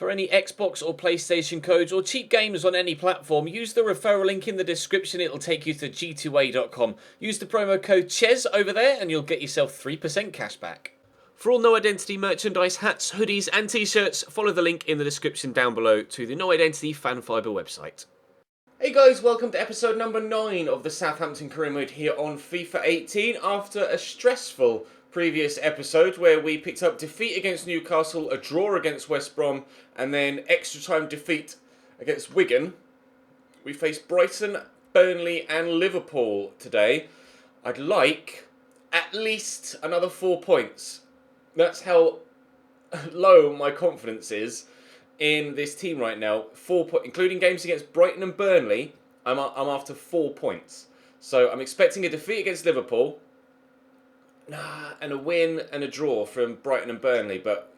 For any Xbox or PlayStation codes or cheap games on any platform, use the referral link in the description. It'll take you to g2a.com. Use the promo code CHES over there and you'll get yourself 3% cash back. For all No Identity merchandise, hats, hoodies and t-shirts, follow the link in the description down below to the No Identity Fan Fibre website. Hey guys, welcome to episode number 9 of the Southampton career mode here on FIFA 18 after a stressful previous episode where we picked up defeat against Newcastle, a draw against West Brom and then extra time defeat against Wigan. We face Brighton, Burnley and Liverpool today. I'd like at least another 4 points. That's how low my confidence is in this team right now. 4 points, including games against Brighton and Burnley. I'm after 4 points. So I'm expecting a defeat against Liverpool. And a win and a draw from Brighton and Burnley. But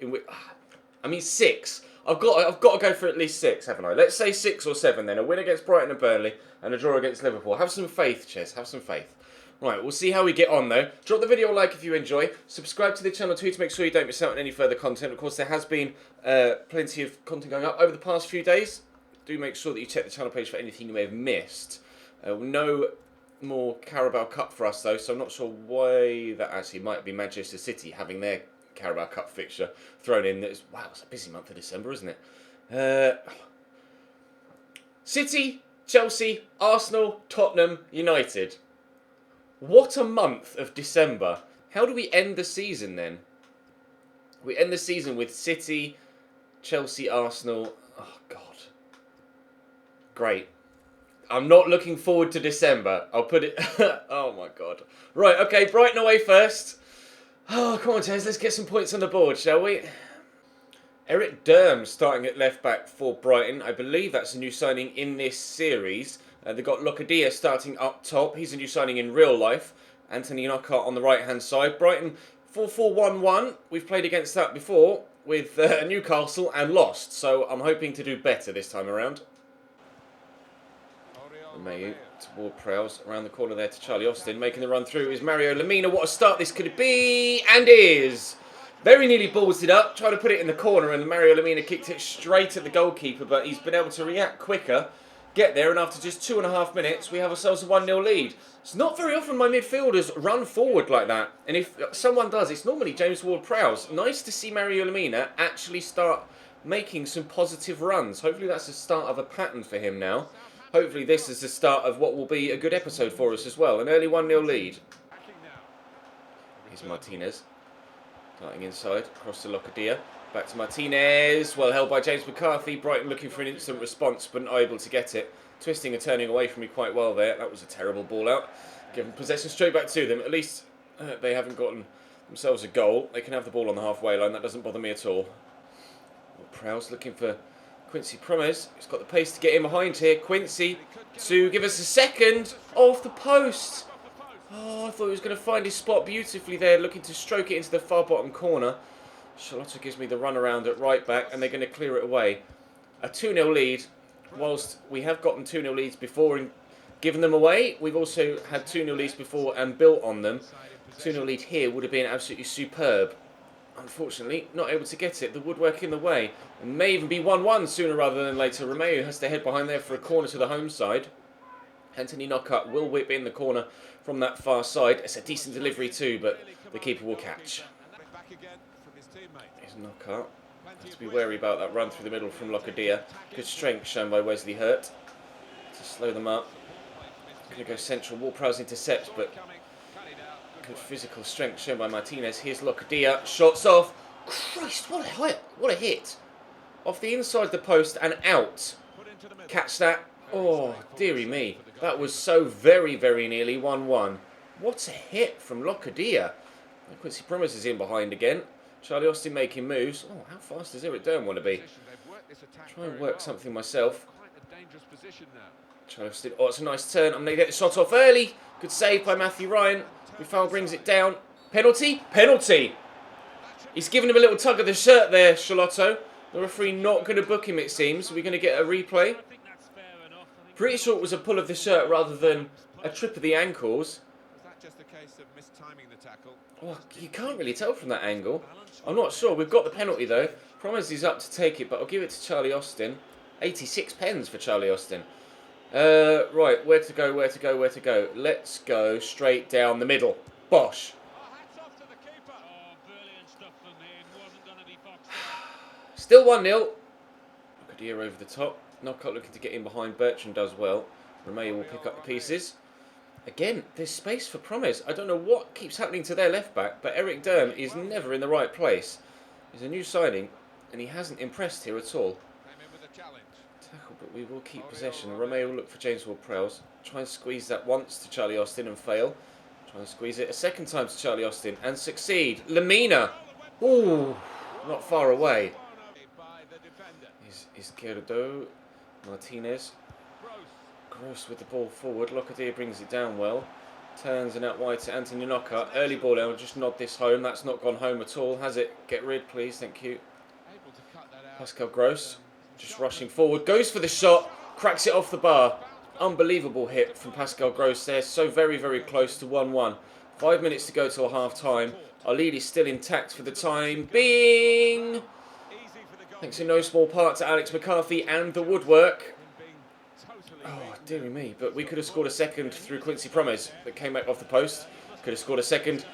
I mean 6. I've got to go for at least 6, haven't I? Let's say 6 or 7 then. A win against Brighton and Burnley and a draw against Liverpool. Have some faith, Ches. Have some faith. Right, we'll see how we get on though. Drop the video a like if you enjoy. Subscribe to the channel too to make sure you don't miss out on any further content. Of course, there has been plenty of content going up over the past few days. Do make sure that you check the channel page for anything you may have missed. No more Carabao Cup for us though, so I'm not sure why that actually might be Manchester City having their Carabao Cup fixture thrown in. Wow, it's a busy month of December, isn't it? City, Chelsea, Arsenal, Tottenham, United. What a month of December. How do we end the season then? We end the season with City, Chelsea, Arsenal. Oh, God. Great. I'm not looking forward to December. I'll put it... Oh, my God. Right, okay, Brighton away first. Oh, come on, Tez, let's get some points on the board, shall we? Eric Durham starting at left-back for Brighton. I believe that's a new signing in this series. They've got Locadia starting up top. He's a new signing in real life. Anthony Knockout on the right-hand side. Brighton 4-4-1-1. We've played against that before with Newcastle and lost. So I'm hoping to do better this time around. Mayu toward Prowse. Around the corner there to Charlie Austin. Making the run through is Mario Lemina. What a start this could be. And is. Very nearly balls it up. Tried to put it in the corner and Mario Lemina kicked it straight at the goalkeeper. But he's been able to react quicker. Get there, and after just 2.5 minutes, we have ourselves a 1-0 lead. It's not very often my midfielders run forward like that. And if someone does, it's normally James Ward-Prowse. Nice to see Mario Lemina actually start making some positive runs. Hopefully that's the start of a pattern for him now. Hopefully this is the start of what will be a good episode for us as well. An early 1-0 lead. Here's Martinez. Starting inside, across to Locadia. Back to Martinez, well held by James McCarthy. Brighton looking for an instant response, but not able to get it. Twisting and turning away from me quite well there. That was a terrible ball out. Giving possession straight back to them. At least they haven't gotten themselves a goal. They can have the ball on the halfway line. That doesn't bother me at all. Prowse looking for Quincy Promes. He's got the pace to get in behind here. Quincy to give us a second off the post. Oh, I thought he was going to find his spot beautifully there, looking to stroke it into the far bottom corner. Charlotte gives me the run around at right back and they're going to clear it away. A 2-0 lead. Whilst we have gotten 2-0 leads before and given them away, we've also had 2-0 leads before and built on them. 2-0 lead here would have been absolutely superb. Unfortunately, not able to get it. The woodwork in the way. And may even be 1-1 sooner rather than later. Romeo has to head behind there for a corner to the home side. Anthony Knockout will whip in the corner from that far side. It's a decent delivery too, but the keeper will catch. Here's Knockout. Have to be wary about that run through the middle from Locadia. Good strength shown by Wesley Hurt to slow them up. Going to go central. Ward-Prowse intercepts, but good physical strength shown by Martinez. Here's Locadia. Shots off. Christ, what a hit. Off the inside of the post and out. Catch that. Oh, dearie me. That was so very, very nearly 1-1. What a hit from Locadia. Quincy Promes is in behind again. Charlie Austin making moves. Oh, how fast does Eric Durham want to be? Try and work something myself. Charlie Austin. Oh, it's a nice turn. I'm going to get the shot off early. Good save by Matthew Ryan. Buffal brings it down. Penalty? Penalty! He's giving him a little tug of the shirt there, Charlotto. The referee not going to book him, it seems. We're going to get a replay. Pretty sure it was a pull of the shirt rather than a trip of the ankles. Oh, you can't really tell from that angle. I'm not sure. We've got the penalty though. Promise is up to take it, but I'll give it to Charlie Austin. 86 pence for Charlie Austin. Right, where to go, where to go, where to go? Let's go straight down the middle. Bosh. Still 1-0. Kadir over the top. Knockout looking to get in behind. Bertrand does well. Romeo will pick up the pieces. Again, there's space for Promise. I don't know what keeps happening to their left back, but Eric Durm is never in the right place. He's a new signing, and he hasn't impressed here at all. Tackle, but we will keep possession. Romeo will look for James Ward-Prowse. Try and squeeze that once to Charlie Austin and fail. Try and squeeze it a second time to Charlie Austin and succeed. Lemina. Ooh, not far away. Is Gerardo. Martinez. Gross with the ball forward. Locadia brings it down well. Turns and out wide to Anthony Knockout. Early ball. I'll just nod this home. That's not gone home at all, has it? Get rid, please. Thank you. Pascal Gross. Just rushing forward. Goes for the shot. Cracks it off the bar. Unbelievable hit from Pascal Gross there. So very, very close to 1-1. 5 minutes to go till half time. Our lead is still intact for the time being. Thanks in no small part to Alex McCarthy and the woodwork. Oh, dearie me. But we could have scored a second through Quincy Promes that came back off the post. Could have scored a second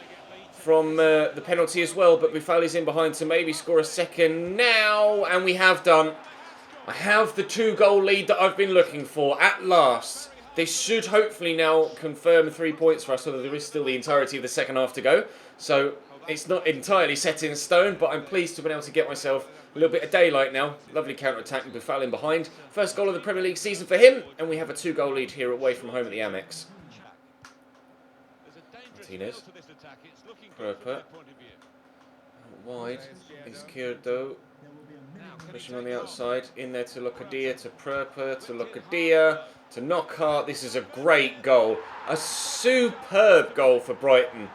from the penalty as well. But Buffal is in behind to maybe score a second now. And we have done. I have the 2-goal lead that I've been looking for at last. This should hopefully now confirm 3 points for us, although there is still the entirety of the second half to go. So it's not entirely set in stone, but I'm pleased to have been able to get myself a little bit of daylight now. Lovely counter-attack with Buffal in behind. First goal of the Premier League season for him, and we have a 2-goal lead here away from home at the Amex. Martinez. Proper. Wide is Kierdo. Pushing on the outside. In there to Locadia, to Proper, to Locadia, to Knockhart. This is a great goal. A superb goal for Brighton.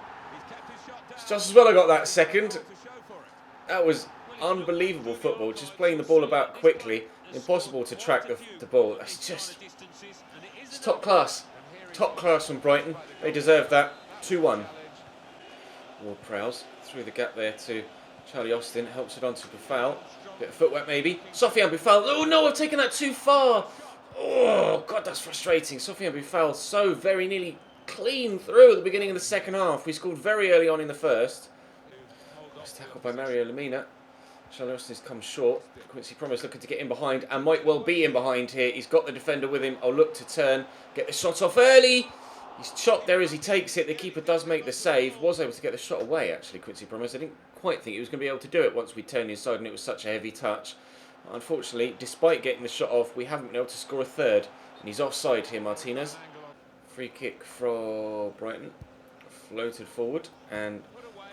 It's just as well I got that second. That was unbelievable football. Just playing the ball about quickly. Impossible to track the ball. It's top class. Top class from Brighton. They deserve that. 2-1. Ward-Prowse through the gap there to Charlie Austin. Helps it on to Buffal. Bit of footwork maybe. Sofiane Buffal. Oh no, I've taken that too far. Oh god, that's frustrating. Sofiane Buffal so very nearly clean through at the beginning of the second half. We scored very early on in the first. Nice tackle by Mario Lemina. Charlie Austin's come short. Quincy Promes looking to get in behind and might well be in behind here. He's got the defender with him. I'll look to turn. Get the shot off early. He's chopped there as he takes it. The keeper does make the save. Was able to get the shot away actually, Quincy Promes. I didn't quite think he was going to be able to do it once we turned inside and it was such a heavy touch. Unfortunately, despite getting the shot off, we haven't been able to score a third. And he's offside here, Martinez. Free kick for Brighton. Floated forward and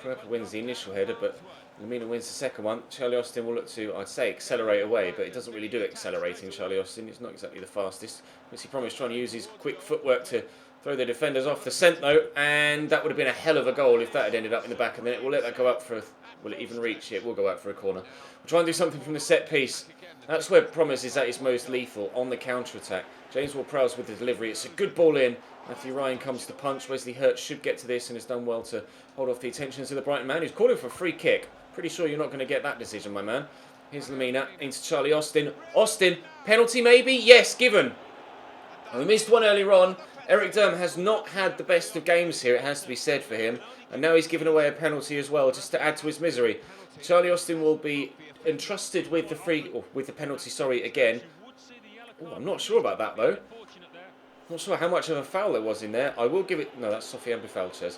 Purple wins the initial header, but Lemina wins the second one. Charlie Austin will look to, I'd say, accelerate away, but it doesn't really do accelerating, Charlie Austin. It's not exactly the fastest. Quincy Promes trying to use his quick footwork to throw the defenders off the scent though, and that would have been a hell of a goal if that had ended up in the back of the net. We'll let that go up for will it even reach? It will go out for a corner. We'll try and do something from the set piece. That's where Promise is at his most lethal, on the counter-attack. James Ward-Prowse with the delivery. It's a good ball in. Matthew Ryan comes to punch. Wesley Hurt should get to this and has done well to hold off the attentions of the Brighton man, who's calling for a free kick. Pretty sure you're not going to get that decision, my man. Here's Lemina into Charlie Austin. Austin, penalty maybe? Yes, given. We missed one earlier on. Eric Durm has not had the best of games here, it has to be said for him. And now he's given away a penalty as well, just to add to his misery. Charlie Austin will be entrusted with the penalty, again. Ooh, I'm not sure about that though. Not sure how much of a foul there was in there. I will give it. No, that's Sofiane Buffal, Ches.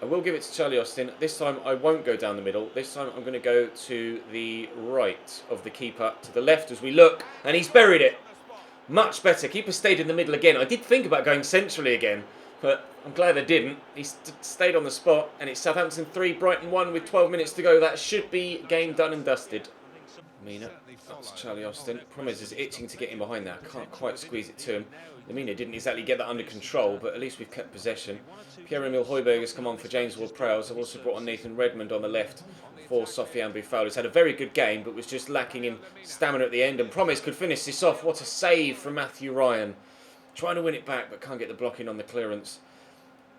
I will give it to Charlie Austin. This time I won't go down the middle. This time I'm going to go to the right of the keeper, to the left as we look, and he's buried it. Much better. Keeper stayed in the middle again. I did think about going centrally again, but I'm glad I didn't. He stayed on the spot, and it's Southampton 3, Brighton 1 with 12 minutes to go. That should be game done and dusted. Lemina, that's Charlie Austin. Promise is itching to get in behind that. Can't quite squeeze it to him. Lemina didn't exactly get that under control, but at least we've kept possession. Pierre-Emile Højbjerg has come on for James Ward-Prowse. I've also brought on Nathan Redmond on the left for Sofiane Buffal. He's had a very good game, but was just lacking in stamina at the end. And Promise could finish this off. What a save from Matthew Ryan. Trying to win it back, but can't get the blocking on the clearance.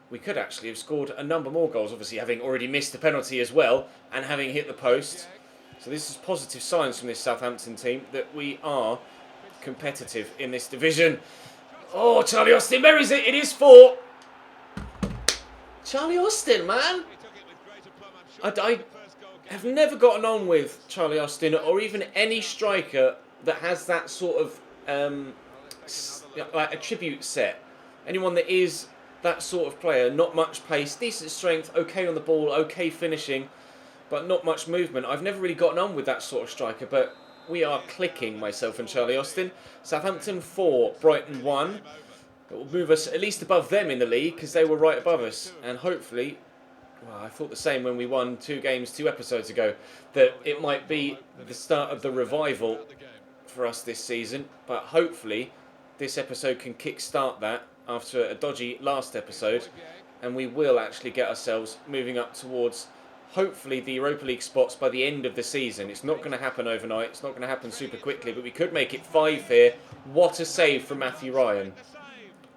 We could actually have scored a number more goals, obviously having already missed the penalty as well, and having hit the post. So this is positive signs from this Southampton team that we are competitive in this division. Oh, Charlie Austin buries it. It is 4. Charlie Austin, man. I have never gotten on with Charlie Austin or even any striker that has that sort of like attribute set. Anyone that is that sort of player, not much pace, decent strength, okay on the ball, okay finishing, but not much movement. I've never really gotten on with that sort of striker, but we are clicking, myself and Charlie Austin. Southampton 4, Brighton 1. It will move us at least above them in the league because they were right above us. And hopefully, well, I thought the same when we won 2 games 2 episodes ago, that it might be the start of the revival for us this season. But hopefully, this episode can kick-start that after a dodgy last episode. And we will actually get ourselves moving up towards, hopefully, the Europa League spots by the end of the season. It's not going to happen overnight. It's not going to happen super quickly. But we could make it 5 here. What a save from Matthew Ryan.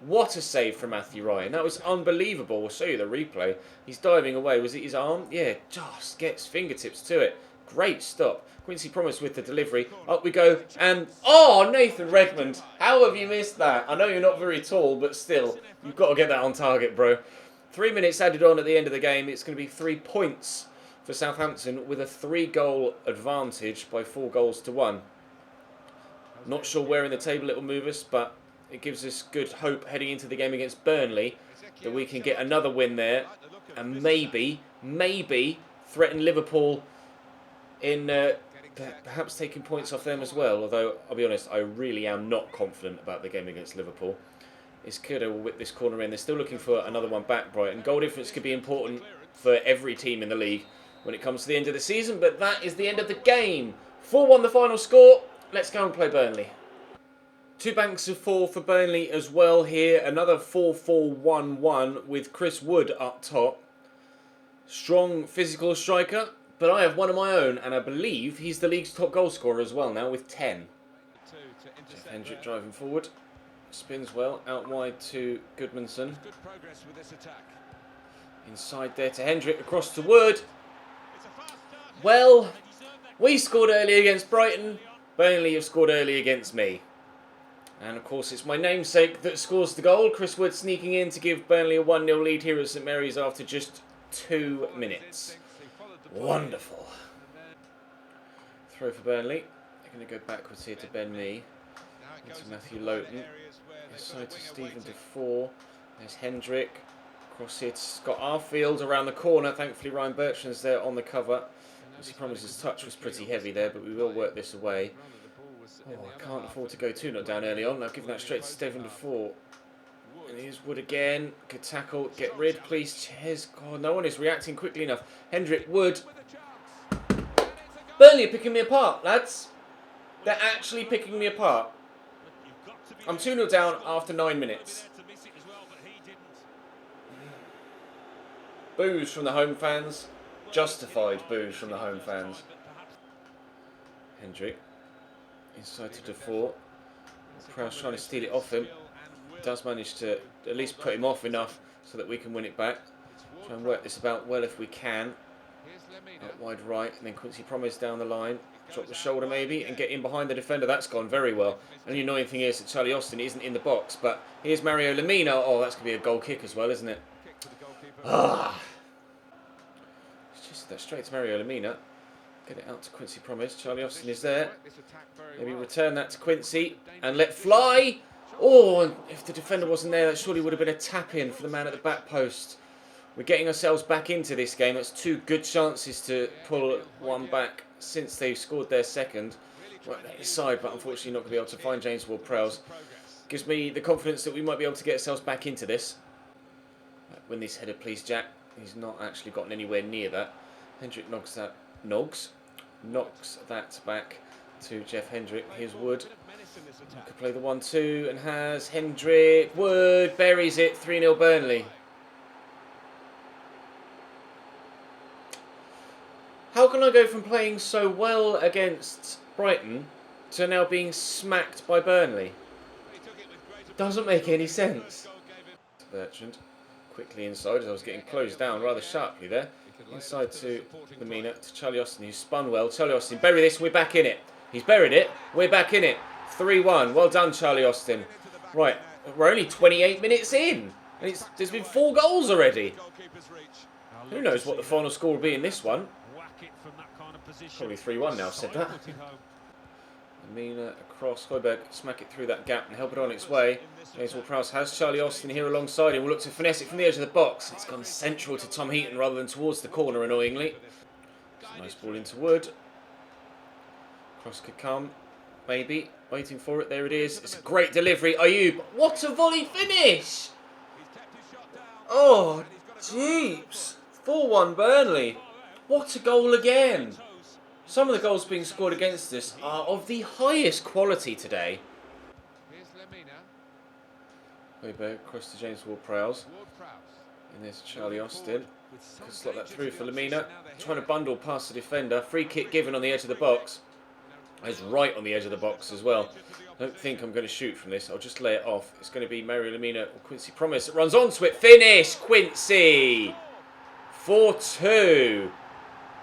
What a save from Matthew Ryan. That was unbelievable. We'll show you the replay. He's diving away. Was it his arm? Yeah, just gets fingertips to it. Great stop. Quincy Promise with the delivery. Up we go. And, oh, Nathan Redmond. How have you missed that? I know you're not very tall, but still, you've got to get that on target, bro. 3 minutes added on at the end of the game. It's going to be 3 points for Southampton with a 3-goal advantage by 4 goals to 1. Not sure where in the table it will move us, but it gives us good hope heading into the game against Burnley that we can get another win there and maybe threaten Liverpool in perhaps taking points off them as well. Although, I'll be honest, I really am not confident about the game against Liverpool. It's good to whip this corner in. They're still looking for another one back, Brighton. Goal difference could be important for every team in the league when it comes to the end of the season, but that is the end of the game. 4-1 the final score. Let's go and play Burnley. 2 banks of 4 for Burnley as well here. Another 4-4-1-1 with Chris Wood up top. Strong physical striker, but I have one of my own, and I believe he's the league's top goal scorer as well now with 10. Jeff Hendrick driving forward. Spins well, out wide to Goodmanson. Inside there to Hendrick, across to Wood. Well, we scored early against Brighton. Burnley have scored early against me. And of course it's my namesake that scores the goal. Chris Wood sneaking in to give Burnley a 1-0 lead here at St Mary's after just 2 minutes. Wonderful. Throw for Burnley. They're going to go backwards here to Ben Mee. Into Matthew Lowton. Inside to Stephen Defoe. There's Hendrick. Cross here to Scott Arfield around the corner. Thankfully Ryan Bertrand's there on the cover. As he promises, touch was pretty heavy there, but we will work this away. Oh, I can't afford to go 2-0 down early on. I've given that straight to Stephen Defoe. And here's Wood again. Good tackle. Get rid, please. Cheers. God, no one is reacting quickly enough. Hendrick, Wood. Burnley are picking me apart, lads. They're actually picking me apart. I'm 2-0 down after 9 minutes. Boos from the home fans. Justified boos from the home fans. Hendrick. Inside to Defoe. Prowse trying to steal it off him. Does manage to at least put him off enough so that we can win it back. Try and work this about well if we can. Out wide right, and then Quincy Promise down the line. Drop the shoulder maybe and get in behind the defender. That's gone very well. And the annoying thing is that Charlie Austin isn't in the box. But here's Mario Lemina. Oh, that's going to be a goal kick as well, isn't it? Ah. It's just that straight to Mario Lemina. Get it out to Quincy Promise. Charlie Austin is there. Maybe return that to Quincy and let fly. Oh, and if the defender wasn't there, that surely would have been a tap-in for the man at the back post. We're getting ourselves back into this game. That's 2 good chances to pull one back since they've scored their second. Right there side, but unfortunately not going to be able to find James Ward-Prowse. Gives me the confidence that we might be able to get ourselves back into this. Win this header, please, Jack. He's not actually gotten anywhere near that. Hendrick knocks that back to Jeff Hendrick. Here's Wood. Could play the 1-2 and has Hendrick. Wood buries it. 3-0 Burnley. How can I go from playing so well against Brighton to now being smacked by Burnley? Doesn't make any sense. Bertrand quickly inside as I was getting closed down rather sharply there. Inside to Lemina, to Charlie Austin, who spun well. Charlie Austin, bury this, we're back in it. He's buried it, we're back in it. 3-1, well done Charlie Austin. Right, we're only 28 minutes in. And there's been 4 goals already. Who knows what the final score will be in this one. Probably 3-1 now, I've said that. Lemina across, Højbjerg, smack it through that gap and help it on its way. James Ward-Prowse has Charlie Austin here alongside him. We'll look to finesse it from the edge of the box. It's gone central to Tom Heaton rather than towards the corner, annoyingly. Nice ball into Wood. Cross could come, maybe. Waiting for it, there it is. It's a great delivery. Ayub, what a volley finish! Oh, jeeps. 4-1 Burnley. What a goal again. Some of the goals being scored against us are of the highest quality today. Højbjerg across to James Ward-Prowse. And there's Charlie Austin. Could slot that through for Lemina. Trying to bundle past the defender. Free kick given on the edge of the box. It's right on the edge of the box as well. I don't think I'm going to shoot from this. I'll just lay it off. It's going to be Mario Lemina or Quincy Promise that runs onto it. Finish! Quincy! 4-2.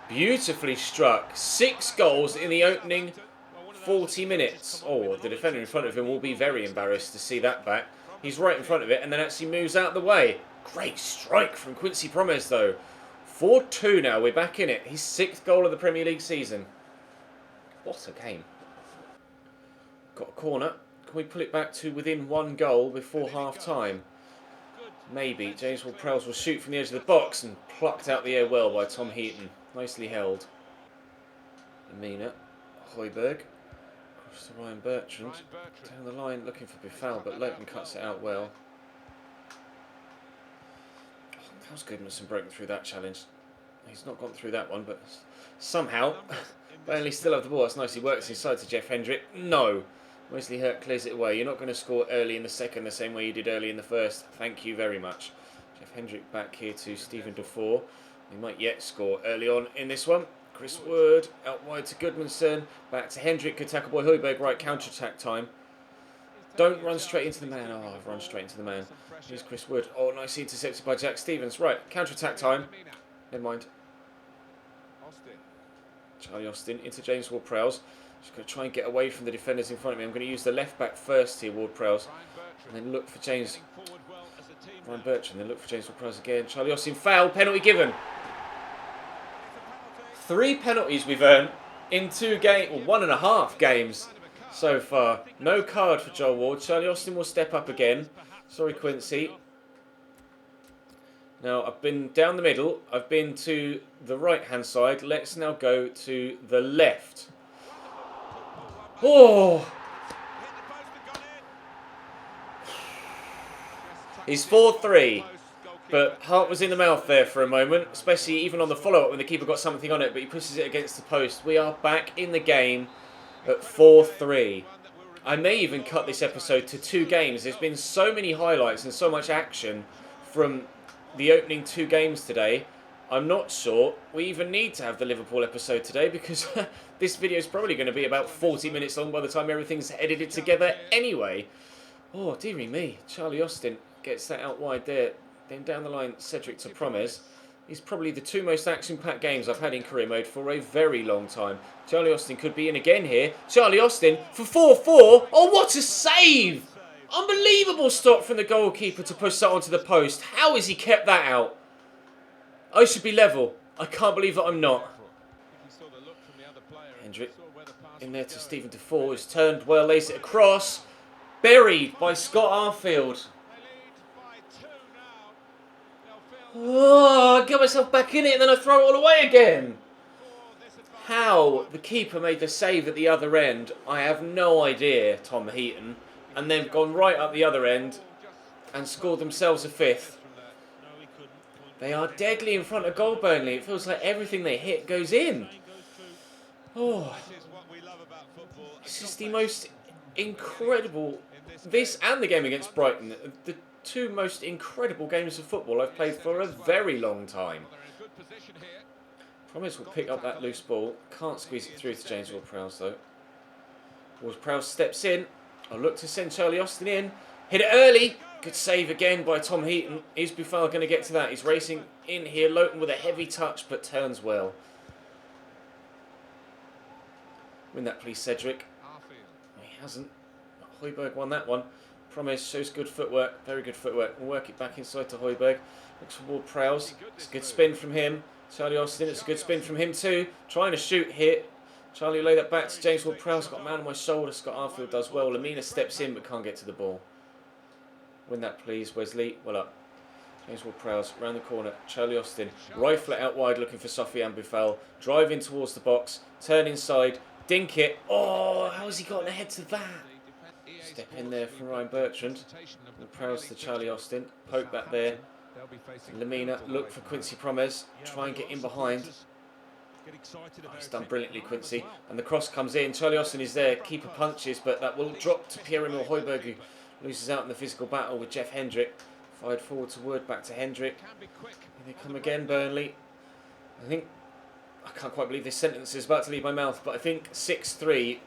Beautifully struck. 6 goals in the opening 40 minutes. Oh, the defender in front of him will be very embarrassed to see that back. He's right in front of it and then actually moves out of the way. Great strike from Quincy Promes though. 4-2 now, we're back in it. His 6th goal of the Premier League season. What a game. Got a corner. Can we pull it back to within 1 goal before half time? Maybe. James Ward-Prowse will shoot from the edge of the box and plucked out the air well by Tom Heaton. Nicely held. Lemina. Højbjerg. Across to Ryan Bertrand. Down the line looking for Bifal, but Leighton cuts it out well. Oh, how's Goodmanson broken through that challenge? He's not gone through that one, but somehow Burnley still have the ball. That's nicely works inside to Jeff Hendrick. No. Wesley Hurt clears it away. You're not going to score early in the second the same way you did early in the first. Thank you very much. Jeff Hendrick back here to Stephen Dufour. He might yet score early on in this one. Chris Wood out wide to Goodmanson. Back to Hendrick. Good tackle by Højbjerg. Right, counter-attack time. Don't run straight into the man. Oh, I've run straight into the man. Here's Chris Wood. Oh, nicely intercepted by Jack Stevens. Right, counter-attack time. Never mind. Charlie Austin into James Ward-Prowse. Just going to try and get away from the defenders in front of me. I'm going to use the left back first here, Ward-Prowse. And then look for James... Ryan Bertrand, then look for James Ward-Prowse again. Charlie Austin, foul, penalty given. 3 penalties we've earned in 2 games, or 1.5 games so far. No card for Joel Ward. Charlie Austin will step up again. Sorry, Quincy. Now, I've been down the middle. I've been to the right-hand side. Let's now go to the left. Oh! He's 4-3. But heart was in the mouth there for a moment, especially even on the follow-up when the keeper got something on it, but he pushes it against the post. We are back in the game at 4-3. I may even cut this episode to 2 games. There's been so many highlights and so much action from the opening 2 games today. I'm not sure we even need to have the Liverpool episode today because this video is probably going to be about 40 minutes long by the time everything's edited together anyway. Oh, dearie me. Charlie Austin gets that out wide there. Then down the line, Cedric to Promes. These probably the 2 most action-packed games I've had in career mode for a very long time. Charlie Austin could be in again here. Charlie Austin for 4-4. Oh, what a save! Unbelievable stop from the goalkeeper to push that onto the post. How has he kept that out? I should be level. I can't believe that I'm not. Hendrick in there to Stephen Dufour. He's turned well, lays it across. Buried by Scott Arfield. Oh, I get myself back in it and then I throw it all away again. How the keeper made the save at the other end, I have no idea, Tom Heaton. And they've gone right up the other end and scored themselves a 5th. They are deadly in front of goal, Burnley. It feels like everything they hit goes in. Oh, this is the most incredible... This and the game against Brighton, the 2 most incredible games of football I've played for a very long time. Promise will pick up that loose ball. Can't squeeze it through to James Ward-Prowse though. Ward-Prowse steps in. I'll look to send Charlie Austin in. Hit it early. Good save again by Tom Heaton. Is Buffal going to get to that? He's racing in here. Lowton with a heavy touch, but turns well. Win that, please, Cedric. He hasn't. Højbjerg won that one. Promise shows good footwork. Very good footwork. We'll work it back inside to Højbjerg. Looks for Ward-Prowse. It's a good spin from him. Charlie Austin, it's a good spin from him too. Trying to shoot here. Charlie will lay that back to James Ward-Prowse. Got a man on my shoulder. Scott Arfield does well. Lamina steps in but can't get to the ball. Win that, please, Wesley. Well up. James Ward-Prowse round the corner. Charlie Austin. Rifle it out wide looking for Sofiane Buffal. Driving towards the box. Turn inside. Dink it. Oh, how has he gotten ahead to that? Step in there from Ryan Bertrand. Prowse to Charlie Austin. Poke that there. Lamina look for Quincy Promes. Try and get in behind. Oh, he's done brilliantly, Quincy. And the cross comes in. Charlie Austin is there. Keeper punches, but that will drop to Pierre-Emile Højbjerg, who loses out in the physical battle with Jeff Hendrick. Fired forward to Wood, back to Hendrick. Here they come again, Burnley. I can't quite believe this sentence is about to leave my mouth, but I think 6-3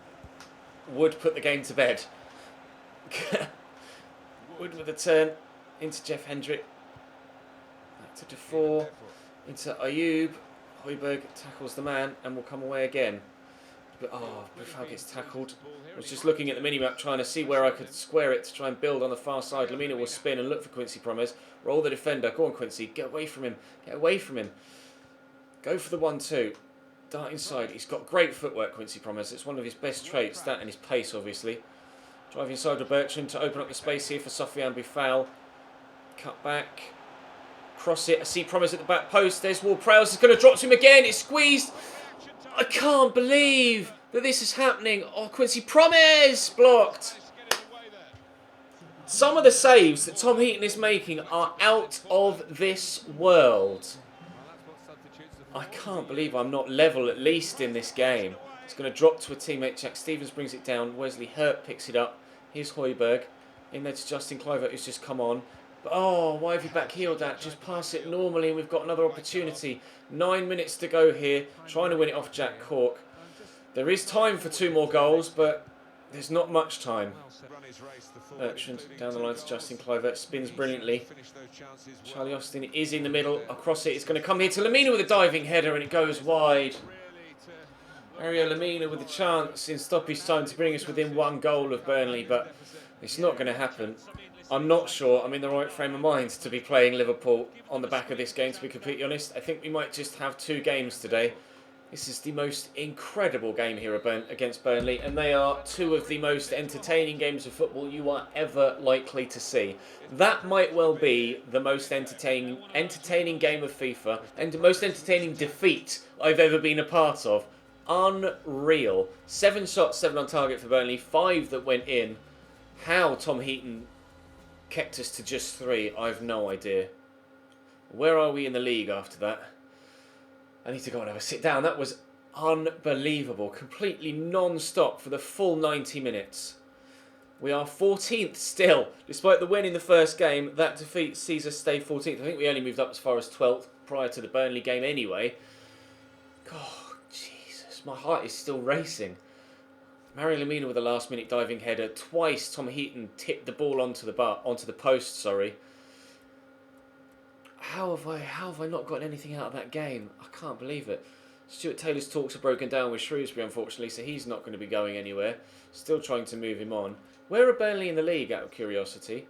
would put the game to bed. Wood with a turn into Jeff Hendrick. Back to Defoe. Into Ayoub. Højbjerg tackles the man and will come away again. But Buffal gets tackled. I was just looking at the mini-map trying to see where I could square it to try and build on the far side. Lamina will spin and look for Quincy Promes. Roll the defender. Go on, Quincy. Get away from him. Get away from him. Go for the 1-2. Dart inside. He's got great footwork, Quincy Promes. It's one of his best traits, that and his pace, obviously. Drive inside to Bertrand to open up the space here for Sofiane Buffal. Cut back. Cross it. I see Promes at the back post. There's Ward-Prowse. It's going to drop to him again. It's squeezed. I can't believe that this is happening. Oh, Quincy Promes blocked. Some of the saves that Tom Heaton is making are out of this world. I can't believe I'm not level at least in this game. It's going to drop to a teammate. Jack Stevens brings it down. Wesley Hurt picks it up. Here's Højbjerg. In there to Justin Kluivert, who's just come on. But why have you back-heeled that? Just pass it normally and we've got another opportunity. 9 minutes to go here. Trying to win it off Jack Cork. There is time for 2 more goals, but there's not much time. Bertrand down the line to Justin Kluivert. Spins brilliantly. Charlie Austin is in the middle. Across it. It's going to come here to Lamina with a diving header and it goes wide. Mario Lamina with a chance in stoppage time to bring us within 1 goal of Burnley, but it's not going to happen. I'm not sure I'm in the right frame of mind to be playing Liverpool on the back of this game, to be completely honest. I think we might just have 2 games today. This is the most incredible game here against Burnley, and they are 2 of the most entertaining games of football you are ever likely to see. That might well be the most entertaining game of FIFA, and the most entertaining defeat I've ever been a part of. Unreal. 7 shots, 7 on target for Burnley, 5 that went in. How Tom Heaton kept us to just 3, I have no idea. Where are we in the league after that? I need to go and have a sit down. That was unbelievable. Completely non-stop for the full 90 minutes. We are 14th still. Despite the win in the first game, that defeat sees us stay 14th. I think we only moved up as far as 12th prior to the Burnley game anyway. God, Jesus. My heart is still racing. Mario Lamina with a last-minute diving header. Twice Tom Heaton tipped the ball onto the post. Sorry. How have I not gotten anything out of that game? I can't believe it. Stuart Taylor's talks are broken down with Shrewsbury, unfortunately, so he's not going to be going anywhere. Still trying to move him on. Where are Burnley in the league, out of curiosity?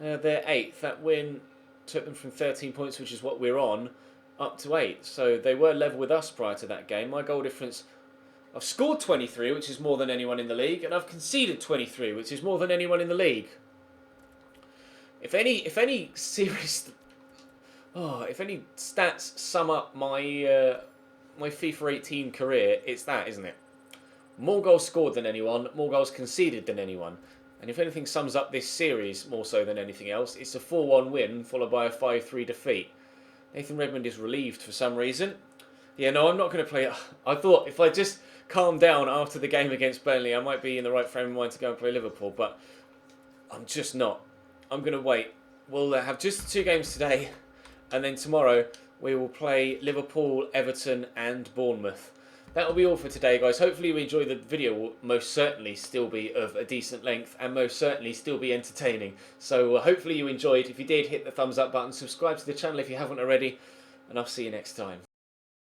They're 8th. That win took them from 13 points, which is what we're on, up to 8. So they were level with us prior to that game. My goal difference... I've scored 23, which is more than anyone in the league, and I've conceded 23, which is more than anyone in the league. If any serious, if any stats sum up my my FIFA 18 career, it's that, isn't it? More goals scored than anyone, more goals conceded than anyone. And if anything sums up this series more so than anything else, it's a 4-1 win followed by a 5-3 defeat. Nathan Redmond is relieved for some reason. Yeah, no, I'm not going to play. I thought if I just calm down after the game against Burnley, I might be in the right frame of mind to go and play Liverpool, but I'm just not. I'm going to wait. We'll have just 2 games today, and then tomorrow we will play Liverpool, Everton and Bournemouth. that'll be all for today, guys. Hopefully you enjoyed the video. Will most certainly still be of a decent length and most certainly still be entertaining. So hopefully you enjoyed. If you did, hit the thumbs up button, subscribe to the channel if you haven't already, and I'll see you next time.